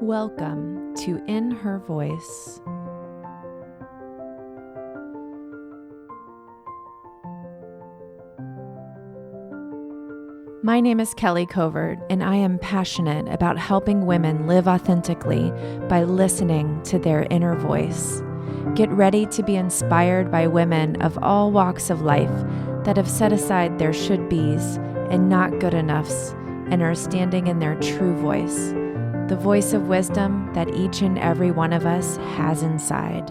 Welcome to In Her Voice. My name is Kelly Covert, and I am passionate about helping women live authentically by listening to their inner voice. Get ready to be inspired by women of all walks of life that have set aside their should-bes and not good enoughs and are standing in their true voice, the voice of wisdom that each and every one of us has inside.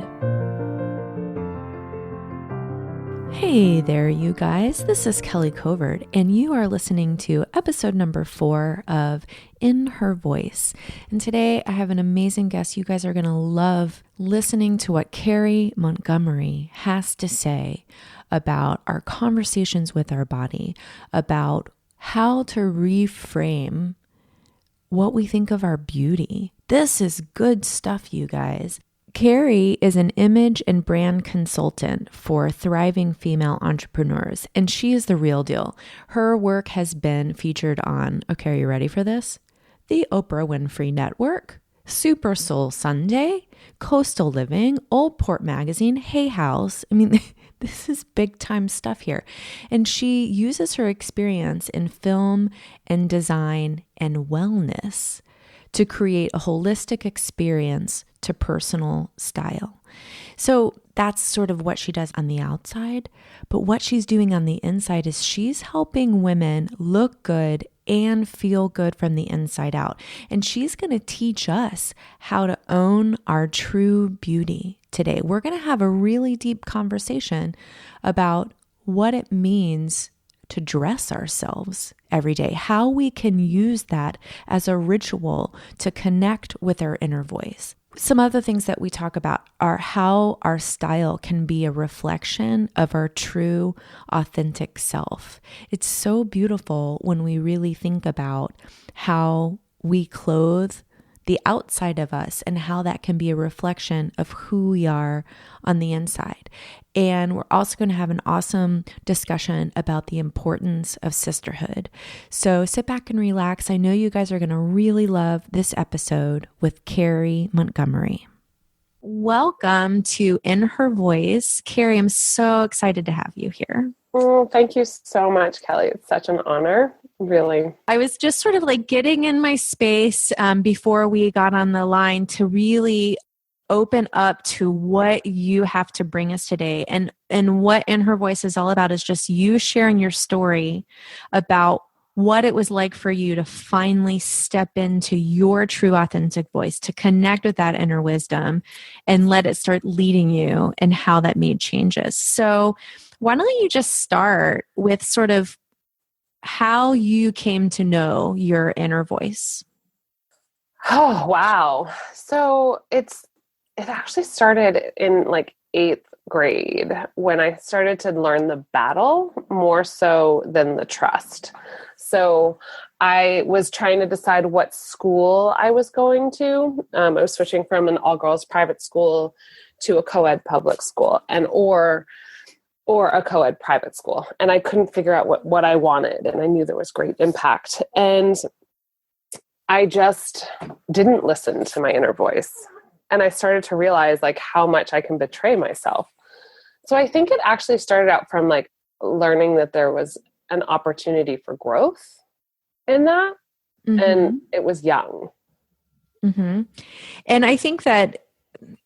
Hey there, you guys. This is Kelly Covert, and you are listening to episode number 4 of In Her Voice. And today I have an amazing guest. You guys are going to love listening to what Carrie Montgomery has to say about our conversations with our body, about how to reframe what we think of our beauty. This is good stuff, you guys. Carrie is an image and brand consultant for thriving female entrepreneurs, and she is the real deal. Her work has been featured on, okay, are you ready for this? The Oprah Winfrey Network, Super Soul Sunday, Coastal Living, Old Port Magazine, Hay House. I mean, this is big time stuff here. And she uses her experience in film and design and wellness to create a holistic experience to personal style. So that's sort of what she does on the outside. But what she's doing on the inside is she's helping women look good and feel good from the inside out. And she's going to teach us how to own our true beauty today. We're going to have a really deep conversation about what it means to dress ourselves every day, how we can use that as a ritual to connect with our inner voice. Some other things that we talk about are how our style can be a reflection of our true, authentic self. It's so beautiful when we really think about how we clothe the outside of us and how that can be a reflection of who we are on the inside. And we're also going to have an awesome discussion about the importance of sisterhood. So sit back and relax. I know you guys are going to really love this episode with Carrie Montgomery. Welcome to In Her Voice. Carrie, I'm so excited to have you here. Thank you so much, Kelly. It's such an honor. Really. I was just sort of like getting in my space before we got on the line to really open up to what you have to bring us today. And what In Her Voice is all about is just you sharing your story about what it was like for you to finally step into your true authentic voice, to connect with that inner wisdom and let it start leading you and how that made changes. So why don't you just start with sort of how you came to know your inner voice? Oh, wow. So it actually started in like 8th grade when I started to learn the battle more so than the trust. So I was trying to decide what school I was going to. I was switching from an all-girls private school to a co-ed public school or a co-ed private school. And I couldn't figure out what I wanted. And I knew there was great impact. And I just didn't listen to my inner voice. And I started to realize like how much I can betray myself. So I think it actually started out from like learning that there was an opportunity for growth in that. Mm-hmm. And it was young. Mm-hmm. And I think that,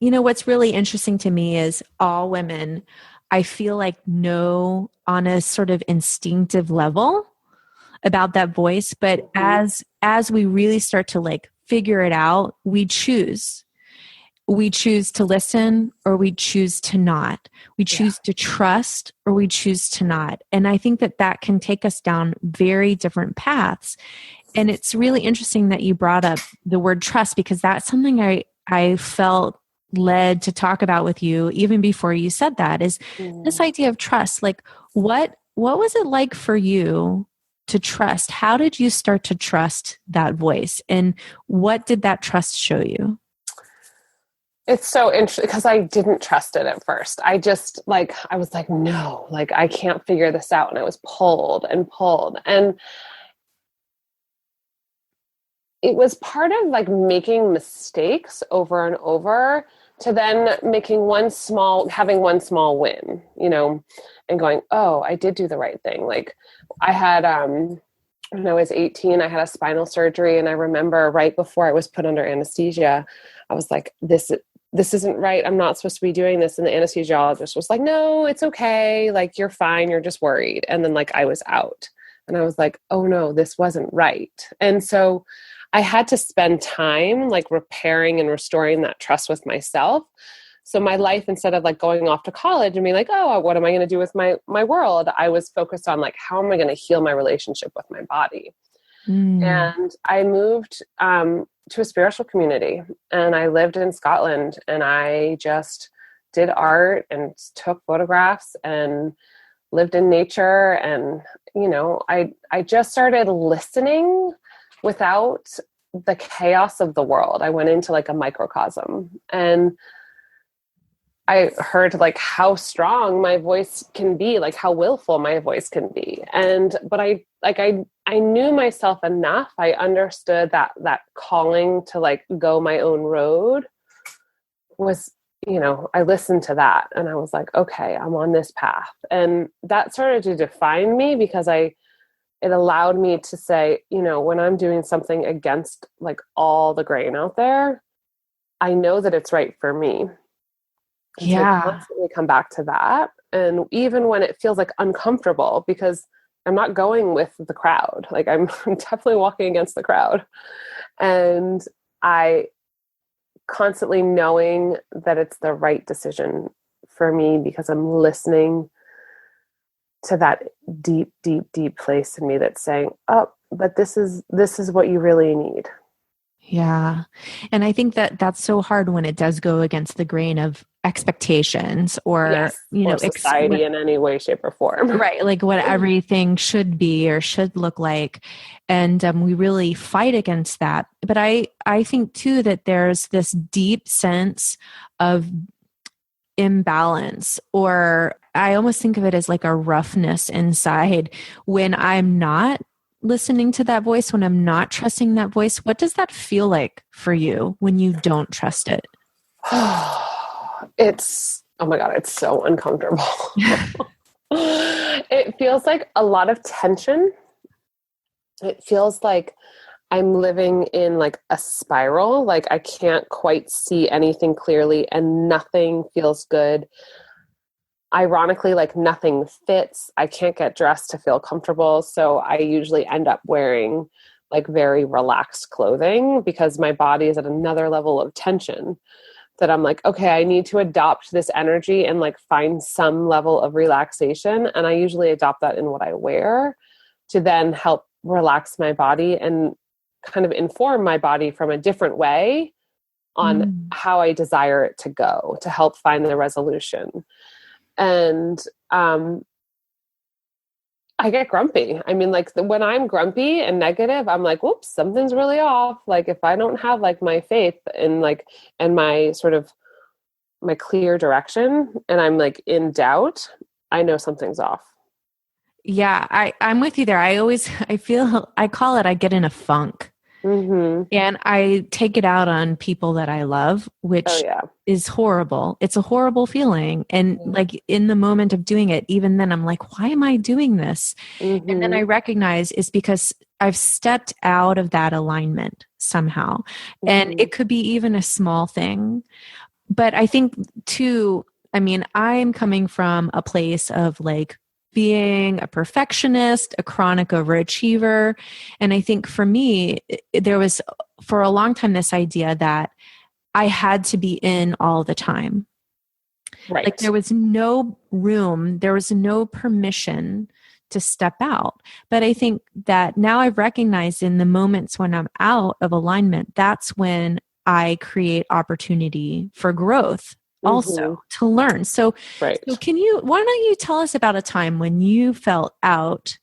what's really interesting to me is all women, I feel like, know on a sort of instinctive level about that voice. But as we really start to like figure it out, we choose to listen or we choose to not. We choose to trust or we choose to not. And I think that can take us down very different paths. And it's really interesting that you brought up the word trust, because that's something I felt led to talk about with you even before you said that, is this idea of trust. Like what was it like for you to trust? How did you start to trust that voice? And what did that trust show you? It's so interesting because I didn't trust it at first. I was like, no, like I can't figure this out. And I was pulled and pulled. And it was part of like making mistakes over and over to then having one small win, and going, oh, I did do the right thing. Like I had, when I was 18, I had a spinal surgery. And I remember right before I was put under anesthesia, I was like, this isn't right. I'm not supposed to be doing this. And the anesthesiologist was like, no, it's okay. Like, you're fine. You're just worried. And then like I was out and I was like, oh no, this wasn't right. And so I had to spend time like repairing and restoring that trust with myself. So my life, instead of like going off to college and being like, oh, what am I going to do with my world? I was focused on like, how am I going to heal my relationship with my body? And I moved to a spiritual community, and I lived in Scotland, and I just did art and took photographs and lived in nature. And, I just started listening without the chaos of the world. I went into like a microcosm, and I heard like how strong my voice can be, like how willful my voice can be. But I knew myself enough. I understood that calling to like go my own road was, I listened to that and I was like, okay, I'm on this path. And that started to define me because it allowed me to say, when I'm doing something against like all the grain out there, I know that it's right for me. And so I constantly come back to that. And even when it feels like uncomfortable, because I'm not going with the crowd, like I'm definitely walking against the crowd. And I constantly knowing that it's the right decision for me because I'm listening to that deep, deep, deep place in me that's saying, oh, but this is what you really need. Yeah. And I think that that's so hard when it does go against the grain of expectations or, or society in any way, shape, or form. Right. Like what everything should be or should look like. And we really fight against that. But I think too that there's this deep sense of imbalance, or I almost think of it as like a roughness inside when I'm not listening to that voice, when I'm not trusting that voice. What does that feel like for you when you don't trust it? Oh my God, it's so uncomfortable. It feels like a lot of tension. It feels like I'm living in like a spiral. Like I can't quite see anything clearly and nothing feels good. Ironically, like nothing fits. I can't get dressed to feel comfortable. So I usually end up wearing like very relaxed clothing because my body is at another level of tension that I'm like, okay, I need to adopt this energy and like find some level of relaxation. And I usually adopt that in what I wear to then help relax my body and kind of inform my body from a different way on how I desire it to go to help find the resolution. And I get grumpy. I mean, like when I'm grumpy and negative, I'm like, whoops, something's really off. Like if I don't have like my faith and my sort of my clear direction and I'm like in doubt, I know something's off. Yeah, I'm with you there. I get in a funk. Mm-hmm. And I take it out on people that I love, which is horrible. It's a horrible feeling. And like in the moment of doing it, even then I'm like, why am I doing this? Mm-hmm. And then I recognize it's because I've stepped out of that alignment somehow. Mm-hmm. And it could be even a small thing. But I think too, I mean, I'm coming from a place of like being a perfectionist, a chronic overachiever. And I think for me, there was for a long time this idea that I had to be in all the time. Right. Like there was no room, there was no permission to step out. But I think that now I've recognized in the moments when I'm out of alignment, that's when I create opportunity for growth. Also to learn. So why don't you tell us about a time when you felt out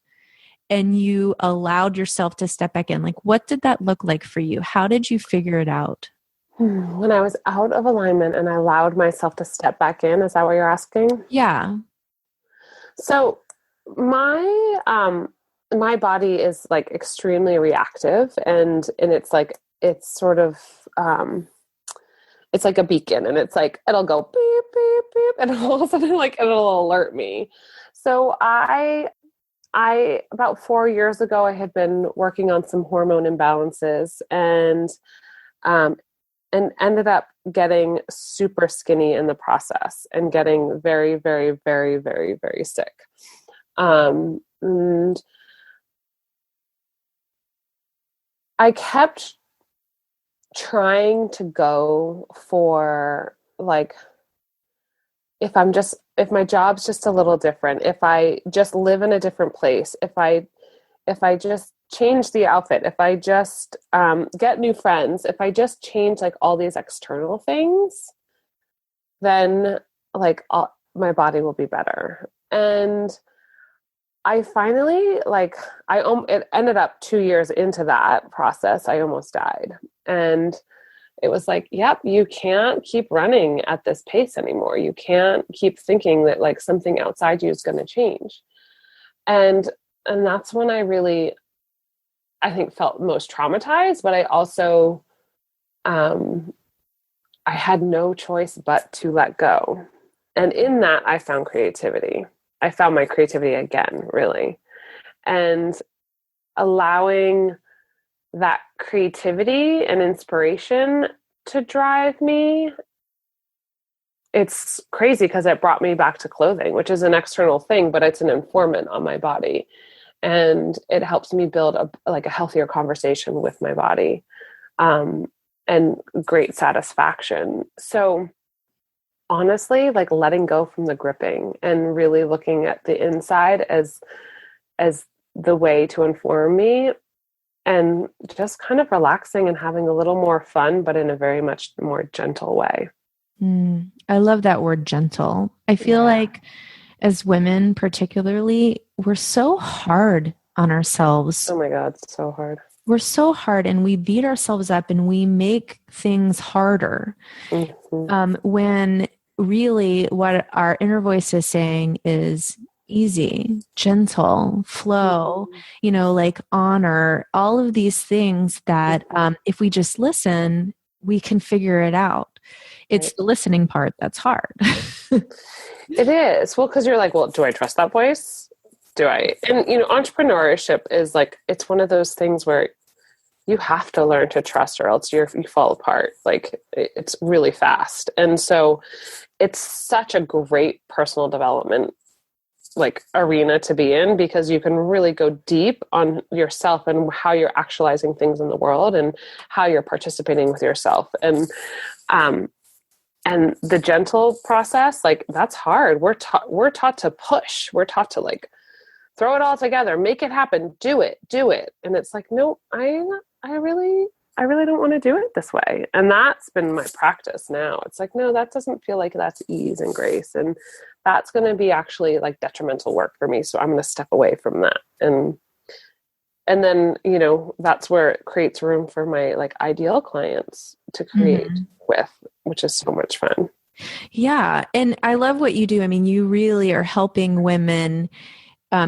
and you allowed yourself to step back in? Like, what did that look like for you? How did you figure it out? When I was out of alignment and I allowed myself to step back in, is that what you're asking? Yeah. So my my body is like extremely reactive, and it's like, it's sort of, it's like a beacon, and it's like, it'll go beep, beep, beep, and all of a sudden, like, it'll alert me. So about 4 years ago, I had been working on some hormone imbalances, um, and ended up getting super skinny in the process and getting very, very, very, very, very sick. And I kept trying to go for, like, if my job's just a little different, if I just live in a different place, if I just change the outfit, if I just get new friends, if I just change like all these external things, then like my body will be better. And I finally, like, it ended up 2 years into that process, I almost died. And it was like, yep, you can't keep running at this pace anymore. You can't keep thinking that like something outside you is going to change. And that's when I really, I think, felt most traumatized, but I also, I had no choice but to let go. And in that, I found creativity. I found my creativity again, really. And allowing that creativity and inspiration to drive me, it's crazy because it brought me back to clothing, which is an external thing, but it's an informant on my body. And it helps me build a healthier conversation with my body, and great satisfaction. So honestly, like, letting go from the gripping and really looking at the inside as the way to inform me, and just kind of relaxing and having a little more fun, but in a very much more gentle way. I love that word, gentle. I feel like as women, particularly, we're so hard on ourselves. Oh my God, it's so hard. We're so hard, and we beat ourselves up and we make things harder. When really what our inner voice is saying is easy, gentle, flow, like honor, all of these things that if we just listen, we can figure it out. It's the listening part that's hard. It is. Well, because you're like, well, do I trust that voice? Do I? And, entrepreneurship is like, it's one of those things where you have to learn to trust, or else you fall apart. Like, it's really fast. And so it's such a great personal development, like, arena to be in, because you can really go deep on yourself and how you're actualizing things in the world and how you're participating with yourself. And the gentle process, like, that's hard. We're taught to push. We're taught to, like, throw it all together, make it happen, do it. And it's like, no, I really don't want to do it this way. And that's been my practice now. It's like, no, that doesn't feel like that's ease and grace. And that's going to be actually like detrimental work for me. So I'm going to step away from that. And then, that's where it creates room for my like ideal clients to create with, which is so much fun. Yeah. And I love what you do. I mean, you really are helping women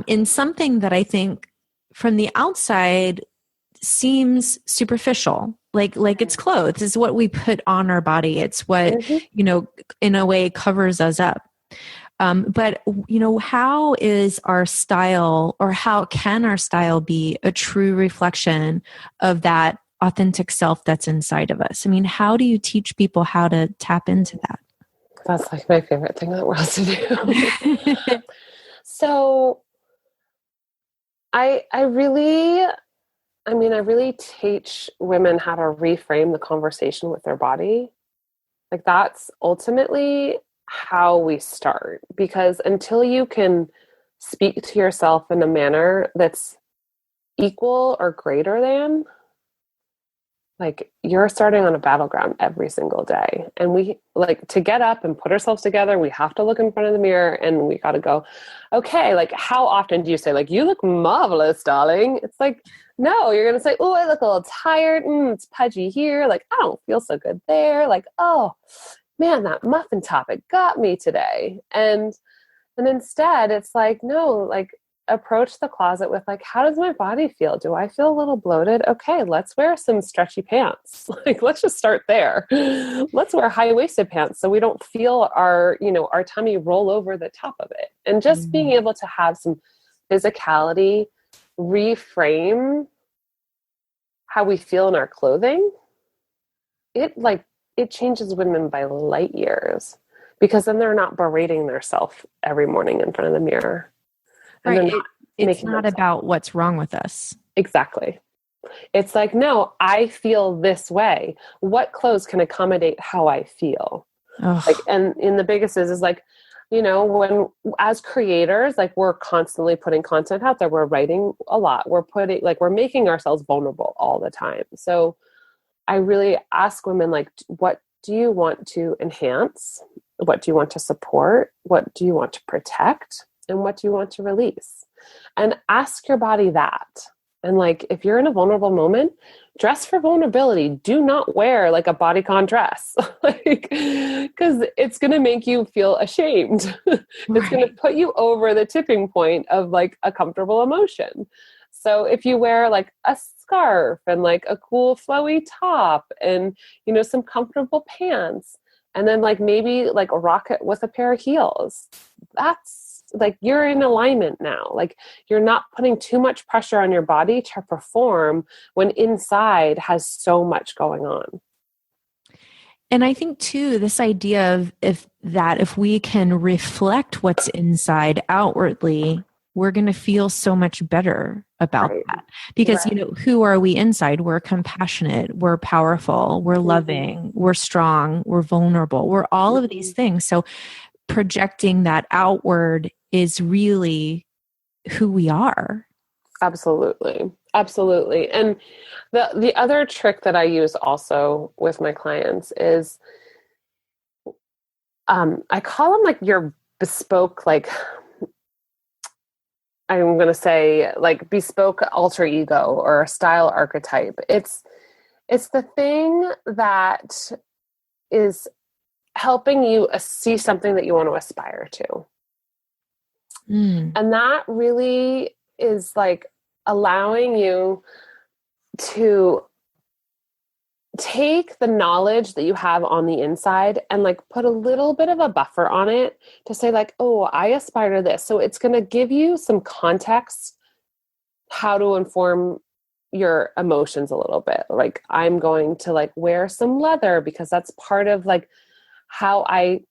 in something that I think from the outside seems superficial. Like it's clothes. It's what we put on our body. It's what, in a way covers us up. But how is our style, or how can our style be a true reflection of that authentic self that's inside of us? I mean, how do you teach people how to tap into that? That's like my favorite thing in the world to do. So I really teach women how to reframe the conversation with their body. Like, that's ultimately how we start, because until you can speak to yourself in a manner that's equal or greater than, like, you're starting on a battleground every single day. And we, like, to get up and put ourselves together, we have to look in front of the mirror and we got to go, okay, like, how often do you say, like, you look marvelous, darling? It's like, no, you're going to say, oh, I look a little tired. It's pudgy here. Like, I don't feel so good there. Like, oh man, that muffin topic got me today. And instead it's like, no, like, approach the closet with like, how does my body feel? Do I feel a little bloated? Okay, let's wear some stretchy pants. Like, let's just start there. Let's wear high-waisted pants so we don't feel our, our tummy roll over the top of it. And just being able to have some physicality reframe how we feel in our clothing, it changes women by light years, because then they're not berating themselves every morning in front of the mirror. Right. It's not about what's wrong with us. Exactly. It's like, no, I feel this way. What clothes can accommodate how I feel? Ugh. Like, and the biggest is like, when as creators, like, we're constantly putting content out there, we're writing a lot. We're making ourselves vulnerable all the time. So I really ask women, like, what do you want to enhance? What do you want to support? What do you want to protect? And what do you want to release? And ask your body that. And like, if you're in a vulnerable moment, dress for vulnerability. Do not wear like a bodycon dress, because it's going to make you feel ashamed. It's going to put you over the tipping point of like a comfortable emotion. So if you wear like a scarf and like a cool flowy top and, some comfortable pants, and then like maybe like rock it with a pair of heels, that's like, you're in alignment now. Like, you're not putting too much pressure on your body to perform when inside has so much going on. And I think too, this idea of if we can reflect what's inside outwardly, we're going to feel so much better about that. Because, who are we inside? We're compassionate, we're powerful, we're loving, we're strong, we're vulnerable, we're all of these things. So projecting that outward is really who we are. Absolutely. Absolutely. And the other trick that I use also with my clients is, I call them like your bespoke, like, I'm going to say like bespoke alter ego or style archetype. It's the thing that is helping you see something that you want to aspire to. And that really is like allowing you to take the knowledge that you have on the inside and like put a little bit of a buffer on it to say like, oh, I aspire to this. So it's going to give you some context how to inform your emotions a little bit. Like, I'm going to like wear some leather because that's part of like how I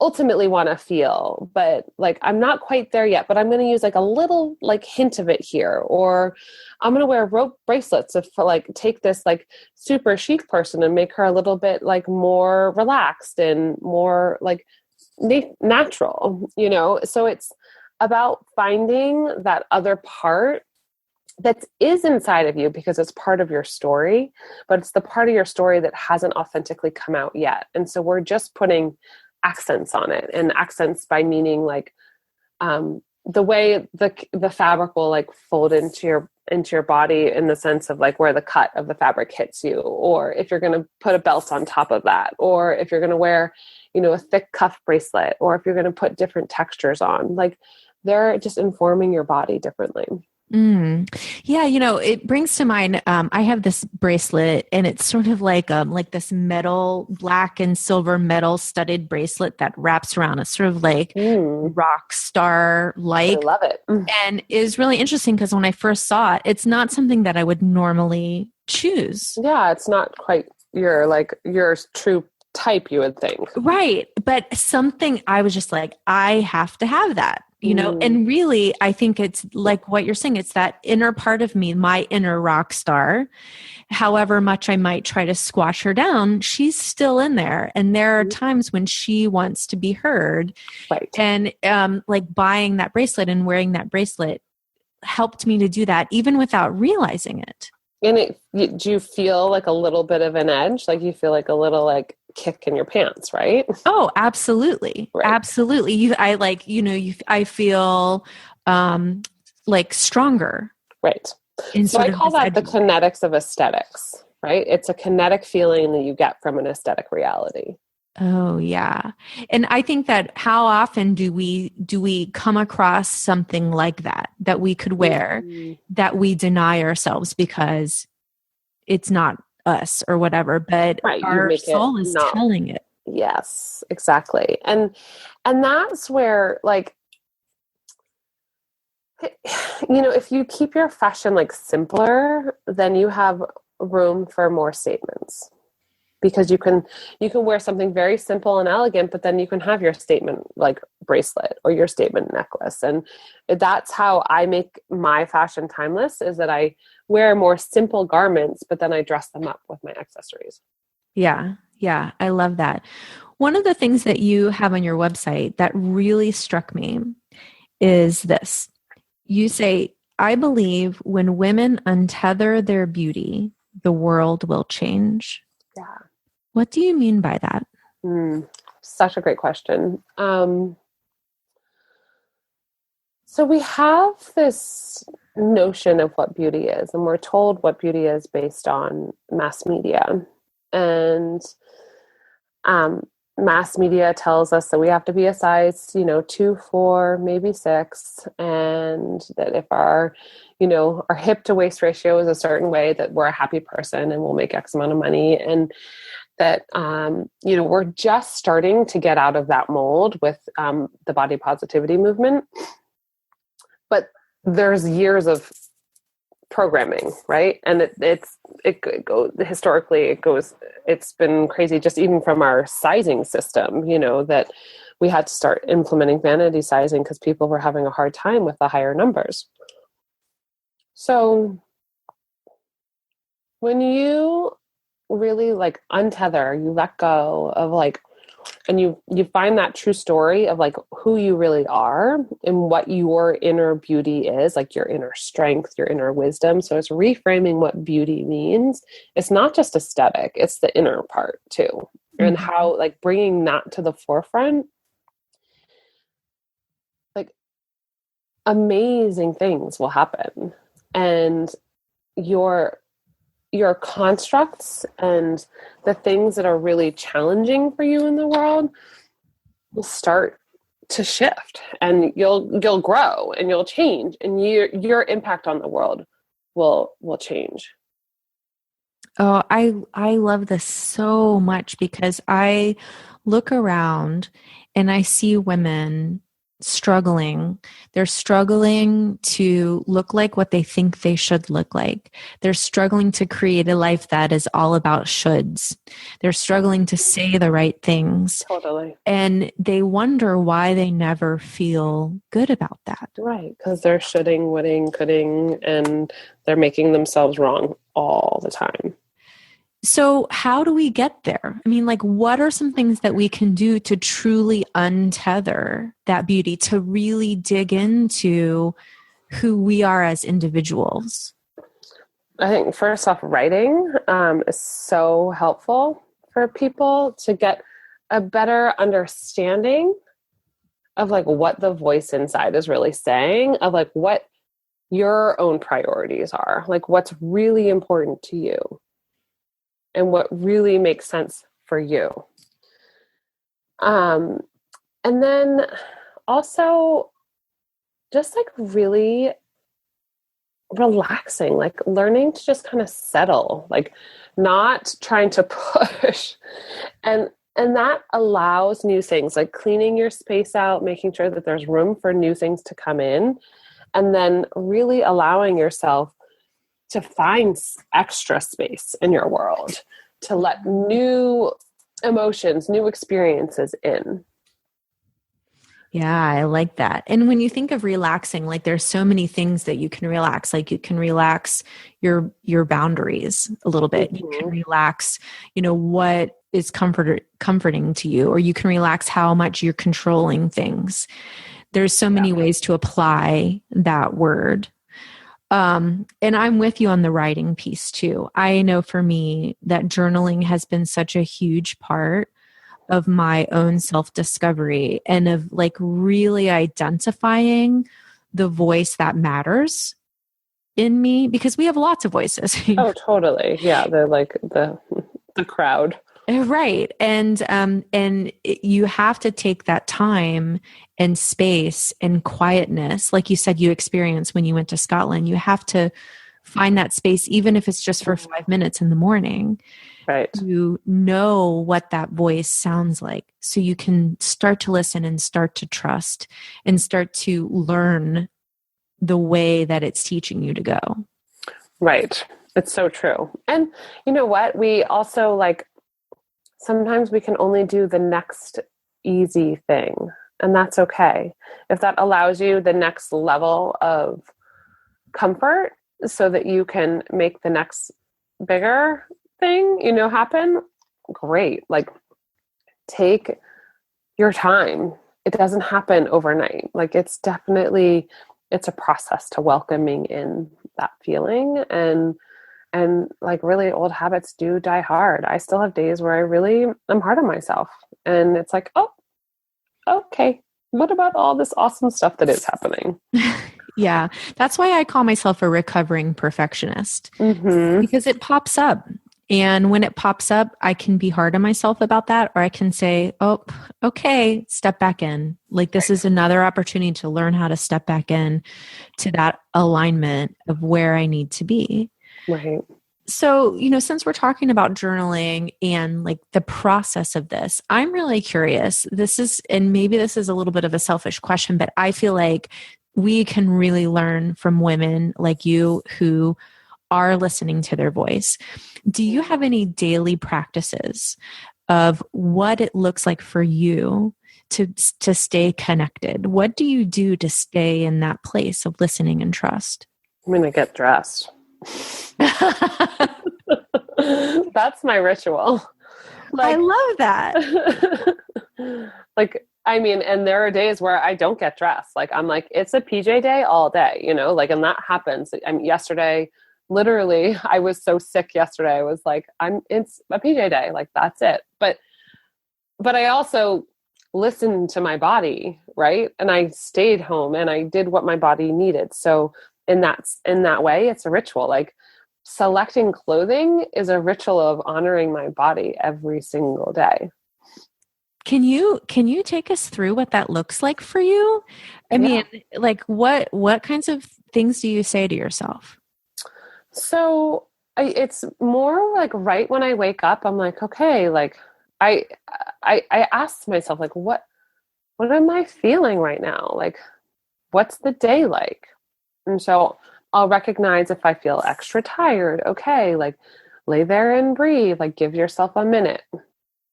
ultimately want to feel, but like, I'm not quite there yet, but I'm going to use like a little like hint of it here. Or I'm going to wear rope bracelets if like take this like super chic person and make her a little bit like more relaxed and more like natural, So it's about finding that other part that is inside of you, because it's part of your story, but it's the part of your story that hasn't authentically come out yet. And so we're just putting accents on it, and accents by meaning like the way the fabric will like fold into your body, in the sense of like where the cut of the fabric hits you, or if you're going to put a belt on top of that, or if you're going to wear a thick cuff bracelet, or if you're going to put different textures on, like they're just informing your body differently. Yeah, it brings to mind, I have this bracelet, and it's sort of like this metal, black and silver metal studded bracelet that wraps around. It's sort of like rock star like. I love it. And is really interesting because when I first saw it, it's not something that I would normally choose. Yeah, it's not quite your true type, you would think. Right. But something I was just like, I have to have that. And really, I think it's like what you're saying. It's that inner part of me, my inner rock star. However much I might try to squash her down, she's still in there. And there are times when she wants to be heard. Right. And like buying that bracelet and wearing that bracelet helped me to do that, even without realizing it. And do you feel like a little bit of an edge? Like you feel like a little like kick in your pants, right? Oh, absolutely. Right. Absolutely. I feel like stronger. Right. So I call that the kinetics of aesthetics, right? It's a kinetic feeling that you get from an aesthetic reality. Oh yeah. And I think that how often do we come across something like that we could wear Mhm. that we deny ourselves because it's not us or whatever, but Right. You our make it soul is not. telling it. Yes, exactly. And that's where like if you keep your fashion like simpler, then you have room for more statements. Because you can wear something very simple and elegant, but then you can have your statement like bracelet or your statement necklace. And that's how I make my fashion timeless, is that I wear more simple garments, but then I dress them up with my accessories. Yeah. Yeah. I love that. One of the things that you have on your website that really struck me is this. You say, I believe when women untether their beauty, the world will change. Yeah. What do you mean by that? Such a great question. So we have this notion of what beauty is, and we're told what beauty is based on mass media. And um, mass media tells us that we have to be a size, 2, 4, maybe 6, and that if our hip to waist ratio is a certain way, that we're a happy person and we'll make X amount of money. And that we're just starting to get out of that mold with the body positivity movement, but there's years of programming, right? And it goes historically. It's been crazy, just even from our sizing system. That we had to start implementing vanity sizing because people were having a hard time with the higher numbers. So when you really like untether, you let go of like, and you find that true story of like who you really are and what your inner beauty is, like your inner strength, your inner wisdom. So it's reframing what beauty means. It's not just aesthetic, it's the inner part too. Mm-hmm. And how like bringing that to the forefront, like amazing things will happen. And your constructs and the things that are really challenging for you in the world will start to shift, and you'll grow and you'll change, and your impact on the world will change. Oh, I love this so much because I look around and I see women struggling. They're struggling to look like what they think they should look like. They're struggling to create a life that is all about shoulds. They're struggling to say the right things. Totally. And they wonder why they never feel good about that. Right, because they're shoulding, woulding, coulding, and they're making themselves wrong all the time. So how do we get there? I mean, like, what are some things that we can do to truly untether that beauty, to really dig into who we are as individuals? I think first off, writing is so helpful for people to get a better understanding of like what the voice inside is really saying, of like what your own priorities are, like what's really important to you and what really makes sense for you. And then also just like really relaxing, like learning to just kind of settle, like not trying to push. And that allows new things, like cleaning your space out, making sure that there's room for new things to come in, and then really allowing yourself to find extra space in your world, to let new emotions, new experiences in. Yeah, I like that. And when you think of relaxing, like there's so many things that you can relax. Like you can relax your boundaries a little bit. Mm-hmm. You can relax, what is comforting to you, or you can relax how much you're controlling things. There's so many ways to apply that word. And I'm with you on the writing piece too. I know for me that journaling has been such a huge part of my own self-discovery and of like really identifying the voice that matters in me, because we have lots of voices. Oh, totally. Yeah. They're like the crowd. Right. You have to take that time and space and quietness, like you said you experienced when you went to Scotland. You have to find that space, even if it's just for 5 minutes in the morning, Right. to know what that voice sounds like, so you can start to listen and start to trust and start to learn the way that it's teaching you to go. Right. It's so true. And you know what? We also like, sometimes we can only do the next easy thing, and that's okay. If that allows you the next level of comfort so that you can make the next bigger thing, happen, great. Like, take your time. It doesn't happen overnight. Like, it's a process to welcoming in that feeling. And like, really old habits do die hard. I still have days where I'm hard on myself, and it's like, oh, okay, what about all this awesome stuff that is happening? Yeah, that's why I call myself a recovering perfectionist, because it pops up. And when it pops up, I can be hard on myself about that, or I can say, oh, okay, step back in. Like, this is another opportunity to learn how to step back in to that alignment of where I need to be. Right. So, since we're talking about journaling and like the process of this, I'm really curious. Maybe this is a little bit of a selfish question, but I feel like we can really learn from women like you who are listening to their voice. Do you have any daily practices of what it looks like for you to stay connected? What do you do to stay in that place of listening and trust? I'm going to get dressed. That's my ritual. I love that. Like, I mean, and there are days where I don't get dressed. Like, I'm like, it's a PJ day all day, like, and that happens. Yesterday, literally, I was so sick yesterday. I was like, it's a PJ day. Like, that's it. But I also listened to my body, right? And I stayed home and I did what my body needed. So in that way, it's a ritual. Like, selecting clothing is a ritual of honoring my body every single day. Can you take us through what that looks like for you? I mean, like, what kinds of things do you say to yourself? So it's more like right when I wake up, I'm like, okay, like I ask myself, like, what am I feeling right now? Like, what's the day like? And so I'll recognize if I feel extra tired. Okay, like, lay there and breathe. Like, give yourself a minute.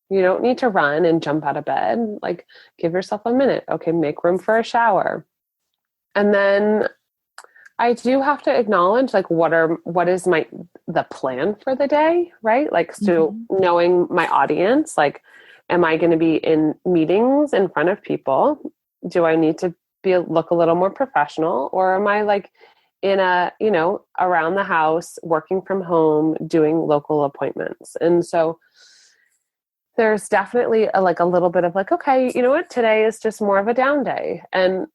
You don't need to run and jump out of bed. Like, give yourself a minute. Okay, make room for a shower. And then I do have to acknowledge, like, what is the plan for the day, right? Like, so knowing my audience, like, am I going to be in meetings in front of people? Do I need to look a little more professional, or am I like in around the house, working from home, doing local appointments? And so there's definitely a little bit of like, okay, you know what, today is just more of a down day. And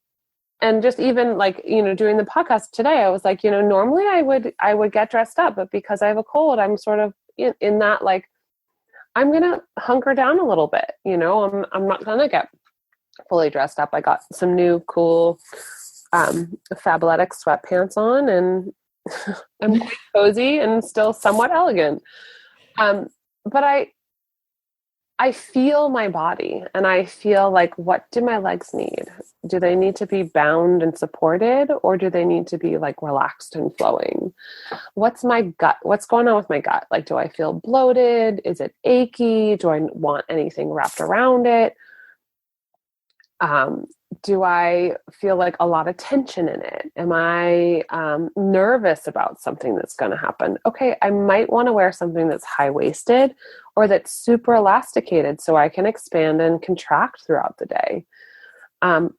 just even like, doing the podcast today, I was like, normally I would get dressed up, but because I have a cold, I'm sort of in that, like, I'm going to hunker down a little bit, I'm not going to get fully dressed up. I got some new cool Fabletics sweatpants on, and I'm quite cozy and still somewhat elegant. But I feel my body, and I feel like, what do my legs need? Do they need to be bound and supported, or do they need to be like relaxed and flowing? What's my gut? What's going on with my gut? Like, do I feel bloated? Is it achy? Do I want anything wrapped around it? Do I feel like a lot of tension in it? Am I nervous about something that's going to happen? Okay, I might want to wear something that's high-waisted or that's super elasticated so I can expand and contract throughout the day.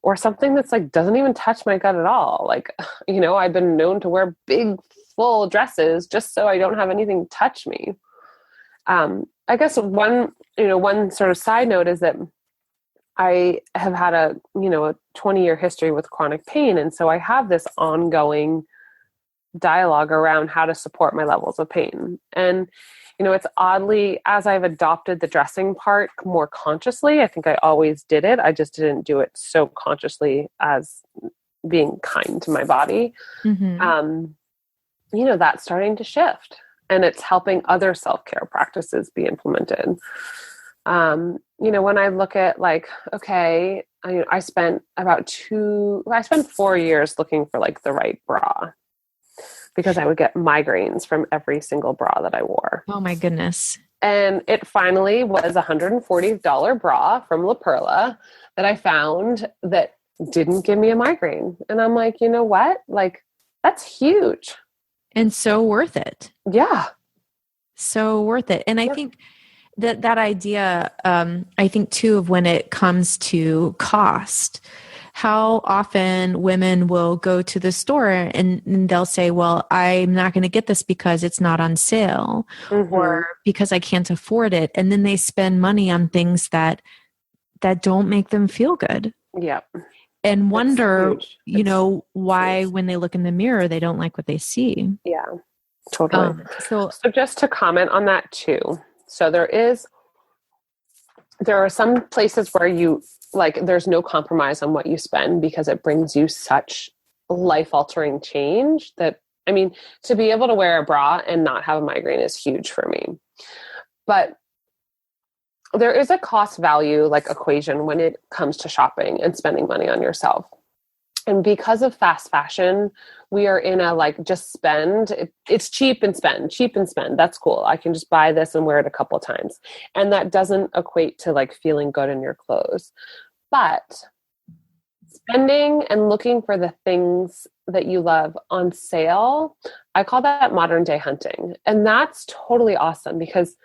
Or something that's like doesn't even touch my gut at all. Like, I've been known to wear big, full dresses just so I don't have anything touch me. I guess one sort of side note is that I have had a 20-year history with chronic pain. And so I have this ongoing dialogue around how to support my levels of pain. And, it's oddly, as I've adopted the dressing part more consciously, I think I always did it. I just didn't do it so consciously as being kind to my body. Mm-hmm. That's starting to shift, and it's helping other self-care practices be implemented. When I look at okay, I spent 4 years looking for the right bra, because I would get migraines from every single bra that I wore. Oh my goodness. And it finally was a $140 bra from La Perla that I found that didn't give me a migraine. And I'm like, you know what? That's huge. And so worth it. Yeah. So worth it. And I think that idea, I think too, of when it comes to cost, how often women will go to the store and they'll say, well, I'm not going to get this because it's not on sale, or because I can't afford it. And then they spend money on things that don't make them feel good. Yeah. And wonder, why when they look in the mirror, they don't like what they see. Yeah, totally. So just to comment on that too. So there are some places where there's no compromise on what you spend, because it brings you such life-altering change that, to be able to wear a bra and not have a migraine is huge for me. But there is a cost value equation when it comes to shopping and spending money on yourself. And because of fast fashion, we are in a just spend. It's cheap and spend. That's cool. I can just buy this and wear it a couple times. And that doesn't equate to feeling good in your clothes. But spending and looking for the things that you love on sale, I call that modern day hunting. And that's totally awesome, because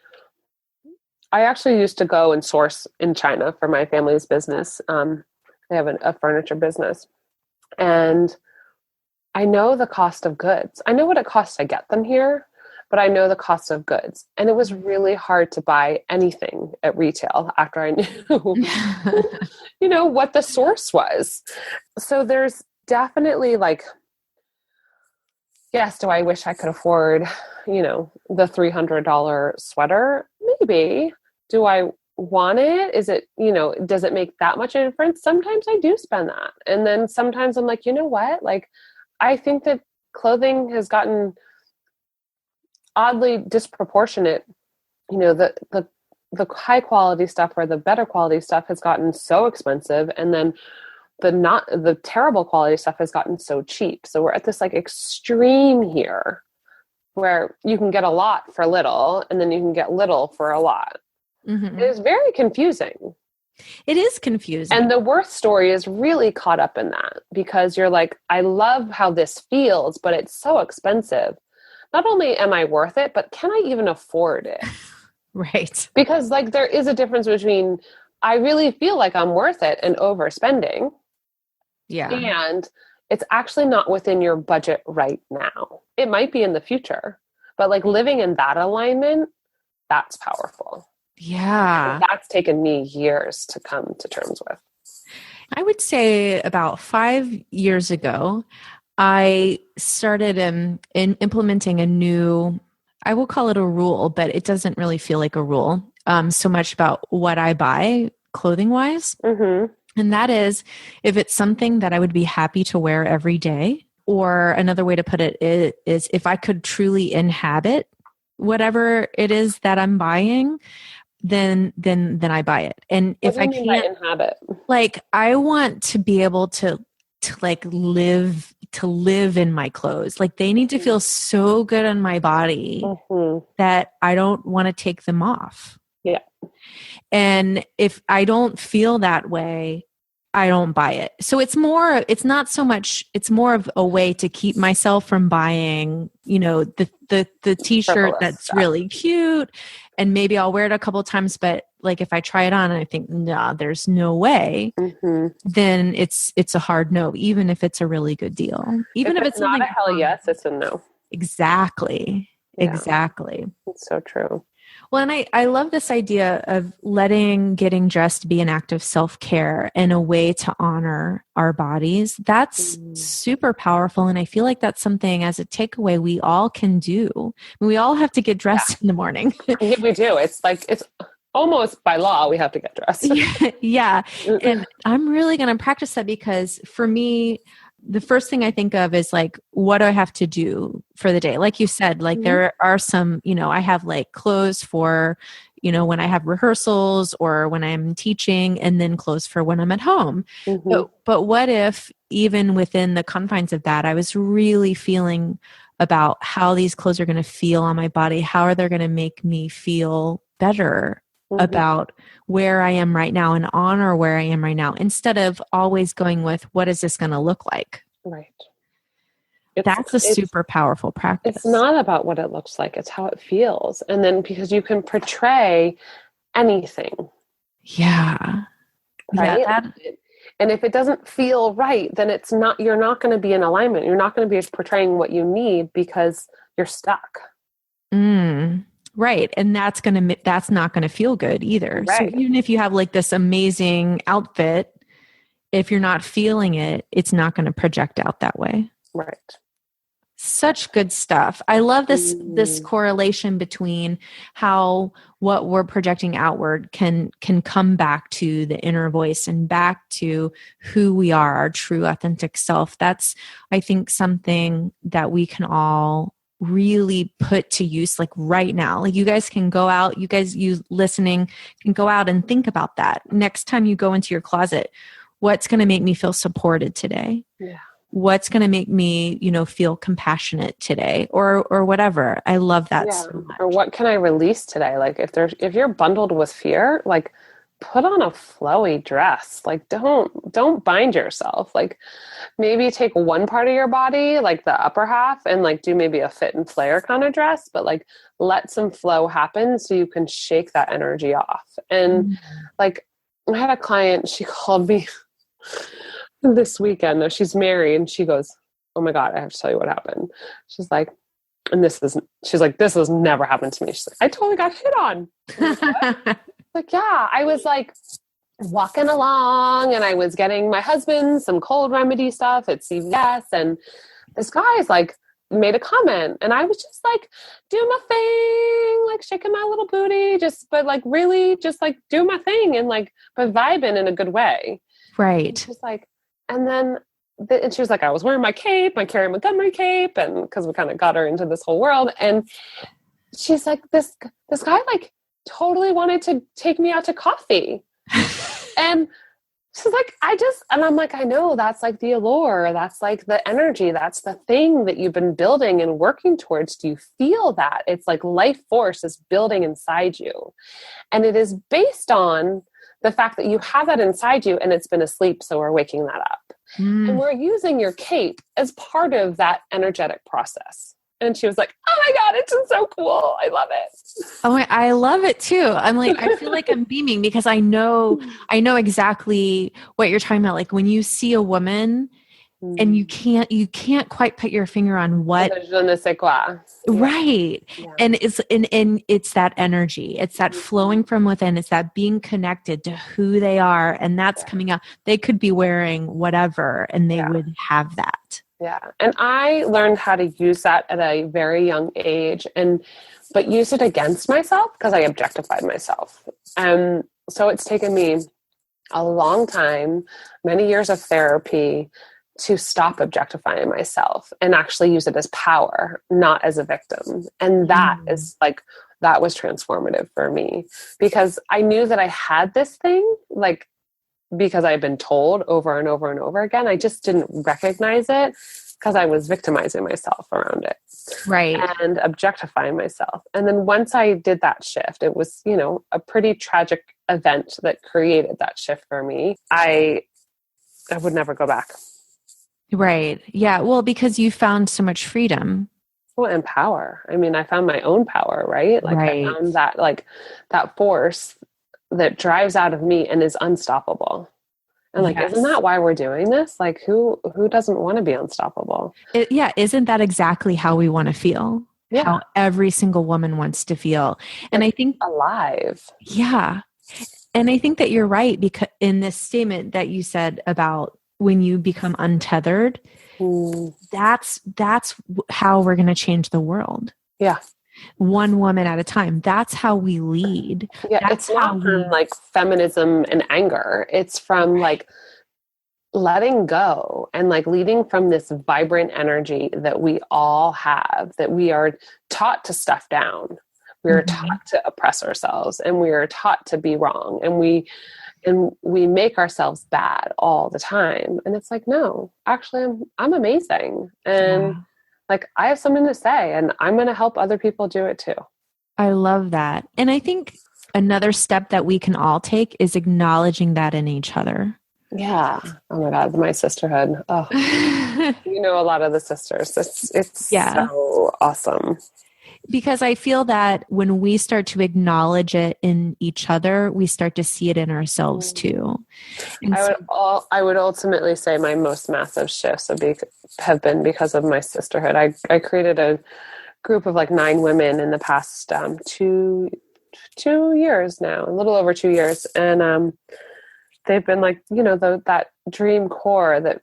I actually used to go and source in China for my family's business. They have a furniture business. And I know the cost of goods. I know what it costs to get them here, but I know the cost of goods. And it was really hard to buy anything at retail after I knew, what the source was. So there's definitely yes, do I wish I could afford, the $300 sweater? Maybe. Do I want it? Is it, does it make that much of a difference? Sometimes I do spend that. And then sometimes I'm like, you know what? I think that clothing has gotten oddly disproportionate. The high quality stuff or the better quality stuff has gotten so expensive, and then the terrible quality stuff has gotten so cheap. So we're at this extreme here where you can get a lot for little, and then you can get little for a lot. Mm-hmm. It is very confusing. It is confusing. And the worth story is really caught up in that, because you're I love how this feels, but it's so expensive. Not only am I worth it, but can I even afford it? Right. Because there is a difference between I really feel like I'm worth it and overspending. Yeah. And it's actually not within your budget right now. It might be in the future, but living in that alignment, that's powerful. Yeah. And that's taken me years to come to terms with. I would say about 5 years ago, I started in implementing a new, I will call it a rule, but it doesn't really feel like a rule so much about what I buy clothing wise. Mm-hmm. And that is, if it's something that I would be happy to wear every day, or another way to put it is if I could truly inhabit whatever it is that I'm buying, then I buy it. And if I can't inhabit, I want to be able to live in my clothes. They need to feel so good on my body that I don't want to take them off. Yeah. And if I don't feel that way, I don't buy it. So it's not so much, it's more of a way to keep myself from buying, the t-shirt that's really cute, and maybe I'll wear it a couple of times, but if I try it on and I think, nah, there's no way, then it's a hard no, even if it's a really good deal. Even if it's not a hell yes, it's a no. Exactly. Yeah. Exactly. It's so true. Well, and I love this idea of letting getting dressed be an act of self-care and a way to honor our bodies. That's Mm. super powerful. And I feel like that's something as a takeaway we all can do. We all have to get Yeah. dressed in the morning. Yeah, we do. It's like, it's almost by law, we have to get dressed. Yeah. And I'm really going to practice that because for me, the first thing I think of is like, what do I have to do for the day? Like you said, like there are some, I have like clothes for, when I have rehearsals or when I'm teaching, and then clothes for when I'm at home. Mm-hmm. But what if even within the confines of that, I was really feeling about how these clothes are going to feel on my body? How are they going to make me feel better Mm-hmm. about where I am right now and honor where I am right now, instead of always going with what is this going to look like? Right. That's a super powerful practice. It's not about what it looks like, it's how it feels. And then because you can portray anything. Yeah. Right. Yeah, and if it doesn't feel right, then you're not going to be in alignment. You're not going to be portraying what you need because you're stuck. Right. And that's not going to feel good either. Right. So even if you have like this amazing outfit, if you're not feeling it, it's not going to project out that way. Right. Such good stuff. I love this correlation between how what we're projecting outward can come back to the inner voice and back to who we are, our true authentic self. That's, I think, something that we can all really put to use like right now. Like you guys can go out, you listening can go out and think about that. Next time you go into your closet, what's going to make me feel supported today? Yeah. What's going to make me, feel compassionate today, or whatever. I love that so much. Or what can I release today? Like if you're bundled with fear, like put on a flowy dress. Like don't bind yourself. Like maybe take one part of your body, like the upper half, and like do maybe a fit and flare kind of dress, but like let some flow happen so you can shake that energy off. And like I had a client, she called me this weekend, though she's married, and she goes, "Oh my God, I have to tell you what happened." She's like, this has never happened to me. She's like, "I totally got hit on." Like, yeah, I was like walking along and I was getting my husband some cold remedy stuff at CVS, and this guy's like made a comment, and I was just like doing my thing, like shaking my little booty, but like really just like do my thing and like but vibing in a good way. Right. She's like, and then and she was like, I was wearing my cape, my Carrie Montgomery cape, and because we kind of got her into this whole world. And she's like, this guy like totally wanted to take me out to coffee. And she's like, and I'm like, I know, that's like the allure. That's like the energy. That's the thing that you've been building and working towards. Do you feel that? It's like life force is building inside you. And it is based on the fact that you have that inside you and it's been asleep. So we're waking that up. And we're using your cape as part of that energetic process. And she was like, "Oh my God, it's just so cool. I love it." Oh, I love it too. I'm like, I feel like I'm beaming because I know exactly what you're talking about. Like when you see a woman and you can't quite put your finger on what. Je ne sais quoi. Right. Yeah. And it's that energy. It's that flowing from within. It's that being connected to who they are. And that's coming out. They could be wearing whatever and they would have that. Yeah. And I learned how to use that at a very young age but use it against myself because I objectified myself. So it's taken me a long time, many years of therapy to stop objectifying myself and actually use it as power, not as a victim. And that is like, that was transformative for me because I knew that I had this thing, like, because I had been told over and over and over again. I just didn't recognize it because I was victimizing myself around it. Right. And objectifying myself. And then once I did that shift, it was, a pretty tragic event that created that shift for me. I would never go back. Right. Yeah. Well, because you found so much freedom. Well, and power. I mean, I found my own power, right? Like I found that, like that force that drives out of me and is unstoppable. And like, isn't that why we're doing this? Like who doesn't want to be unstoppable? Isn't that exactly how we want to feel? Yeah. how every single woman wants to feel. And Like I think, alive. yeah. And I think that you're right, because in this statement that you said about when you become untethered, Mm, that's how we're going to change the world. yeah. One woman at a time. That's how we lead. Yeah. It's That's how not from we, like feminism and anger. It's from like letting go and like leading from this vibrant energy that we all have, that we are taught to stuff down. We are Mhm. taught to oppress ourselves, and we are taught to be wrong, and we make ourselves bad all the time. And it's like, no, actually I'm amazing. And Yeah. like I have something to say, and I'm going to help other people do it too. I love that. And I think another step that we can all take is acknowledging that in each other. Yeah. Oh my God, my sisterhood. Oh, you know, a lot of the sisters. It's Yeah. so awesome. Because I feel that when we start to acknowledge it in each other, we start to see it in ourselves too. And so, I would ultimately say my most massive shifts have been because of my sisterhood. I created a group of like 9 women in the past 2 years now, a little over 2 years, and they've been like, you know, that dream core that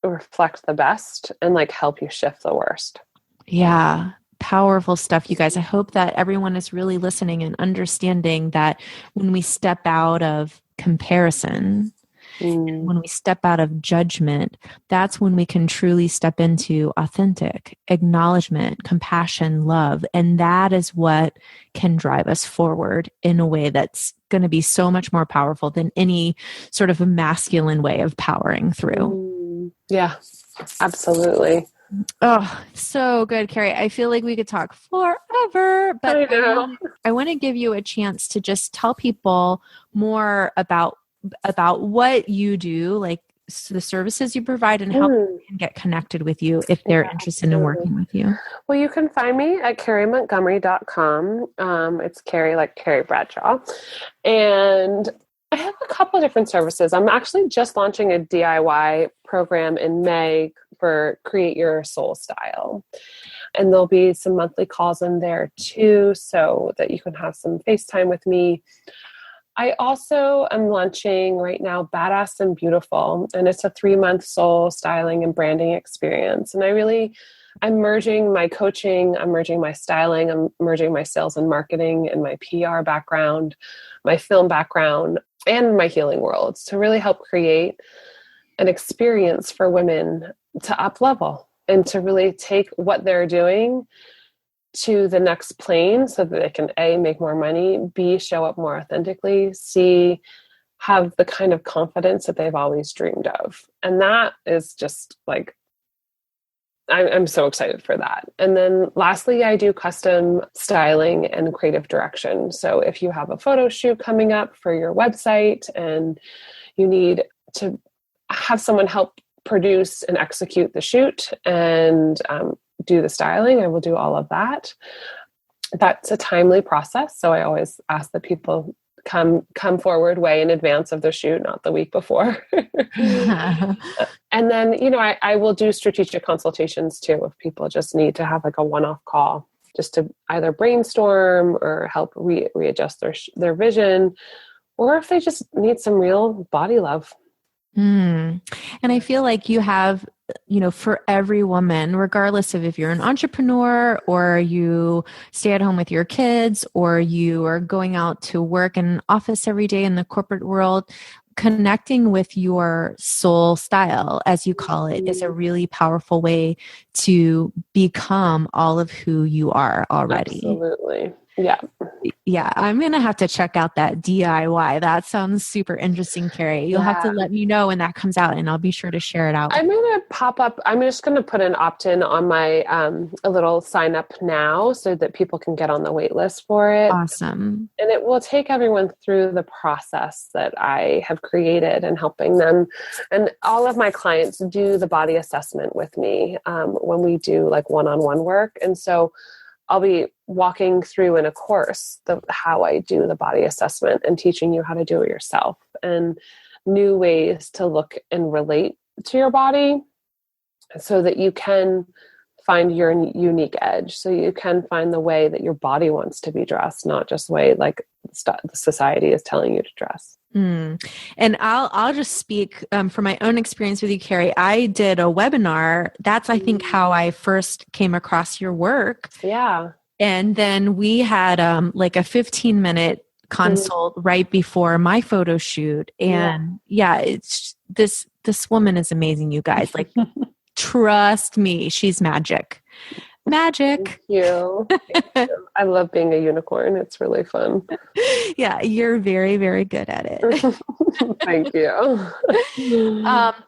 reflect the best and like help you shift the worst. yeah, powerful stuff, you guys. I hope that everyone is really listening and understanding that when we step out of comparison, Mm, when we step out of judgment, that's when we can truly step into authentic acknowledgement, compassion, love. And that is what can drive us forward in a way that's going to be so much more powerful than any sort of a masculine way of powering through. yeah, absolutely. Oh, so good, Carrie. I feel like we could talk forever, but I know. I want to give you a chance to just tell people more about what you do, like the services you provide, and how Mm, people can get connected with you if they're yeah, interested in absolutely. working with you. Well, you can find me at carriemontgomery.com. It's Carrie, like Carrie Bradshaw. And I have a couple of different services. I'm actually just launching a DIY program in May for Create Your Soul Style. And there'll be some monthly calls in there too, so that you can have some FaceTime with me. I also am launching right now Badass and Beautiful, and it's a 3-month soul styling and branding experience. And I'm merging my coaching, I'm merging my styling, I'm merging my sales and marketing and my PR background, my film background, and my healing worlds to really help create an experience for women to up level and to really take what they're doing to the next plane so that they can A, make more money, B, show up more authentically, C, have the kind of confidence that they've always dreamed of. And that is just like, I'm so excited for that. And then lastly, I do custom styling and creative direction. So if you have a photo shoot coming up for your website and you need to have someone help produce and execute the shoot and do the styling, I will do all of that. That's a timely process. So I always ask that people come forward way in advance of the shoot, not the week before. And then, you know, I will do strategic consultations too if people just need to have like a one-off call just to either brainstorm or help readjust their vision, or if they just need some real body love. And I feel like you have, for every woman, regardless of if you're an entrepreneur or you stay at home with your kids or you are going out to work in an office every day in the corporate world, connecting with your soul style, as you call it, is a really powerful way to become all of who you are already. Absolutely. Yeah. Yeah, I'm going to have to check out that DIY. That sounds super interesting, Carrie. You'll have to Yeah. let me know when that comes out and I'll be sure to share it out. I'm going to pop up. I'm just going to put an opt-in on my a little sign up now so that people can get on the wait list for it. Awesome. And it will take everyone through the process that I have created and helping them. And all of my clients do the body assessment with me when we do like one-on-one work. And so I'll be walking through in a course how I do the body assessment and teaching you how to do it yourself and new ways to look and relate to your body so that you can find your unique edge. So you can find the way that your body wants to be dressed, not just the way like the society is telling you to dress. Mm. And I'll just speak from my own experience with you, Carrie. I did a webinar. That's, I think, how I first came across your work. Yeah. And then we had like a 15-minute consult right before my photo shoot. And it's this woman is amazing, you guys. Like, trust me, she's magic. Magic. Thank you. Thank you. I love being a unicorn. It's really fun. Yeah, you're very, very good at it. Thank you.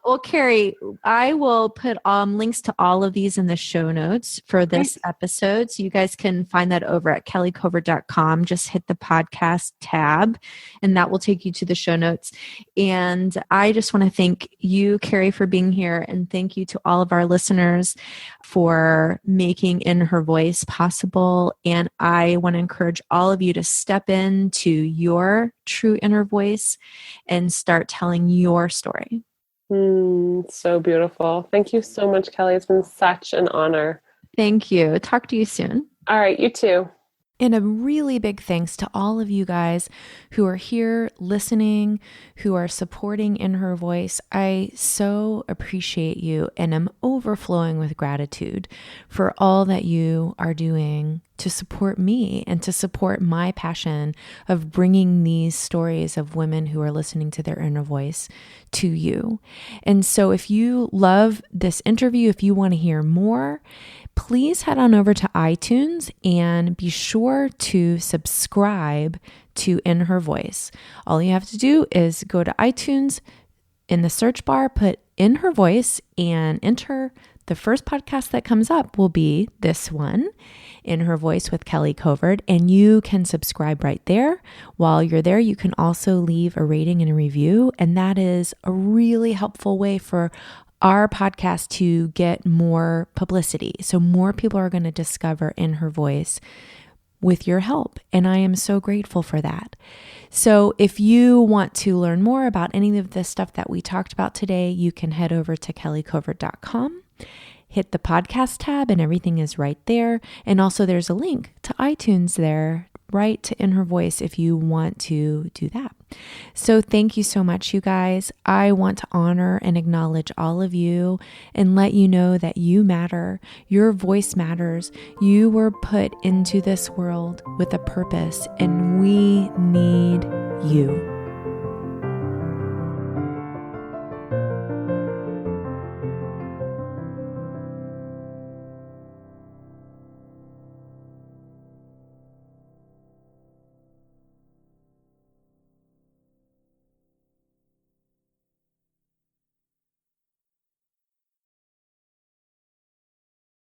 Well, Carrie, I will put links to all of these in the show notes for this episode. So you guys can find that over at kellycovert.com. Just hit the podcast tab and that will take you to the show notes. And I just want to thank you, Carrie, for being here. And thank you to all of our listeners for making In Her Voice possible. And I want to encourage all of you to step into your true inner voice and start telling your story. So beautiful. Thank you so much, Kelly. It's been such an honor. Thank you. Talk to you soon. All right, you too. And a really big thanks to all of you guys who are here listening, who are supporting In Her Voice. I so appreciate you and am overflowing with gratitude for all that you are doing to support me and to support my passion of bringing these stories of women who are listening to their inner voice to you. And so if you love this interview, if you want to hear more, please head on over to iTunes and be sure to subscribe to In Her Voice. All you have to do is go to iTunes, in the search bar, put In Her Voice and enter. The first podcast that comes up will be this one, In Her Voice with Kelly Covert, and you can subscribe right there. While you're there, you can also leave a rating and a review, and that is a really helpful way for our podcast to get more publicity. So more people are going to discover In Her Voice with your help. And I am so grateful for that. So if you want to learn more about any of the stuff that we talked about today, you can head over to kellycovert.com, hit the podcast tab, and everything is right there. And also there's a link to iTunes there, right to In Her Voice if you want to do that. So thank you so much, you guys. I want to honor and acknowledge all of you and let you know that you matter. Your voice matters. You were put into this world with a purpose, and we need you.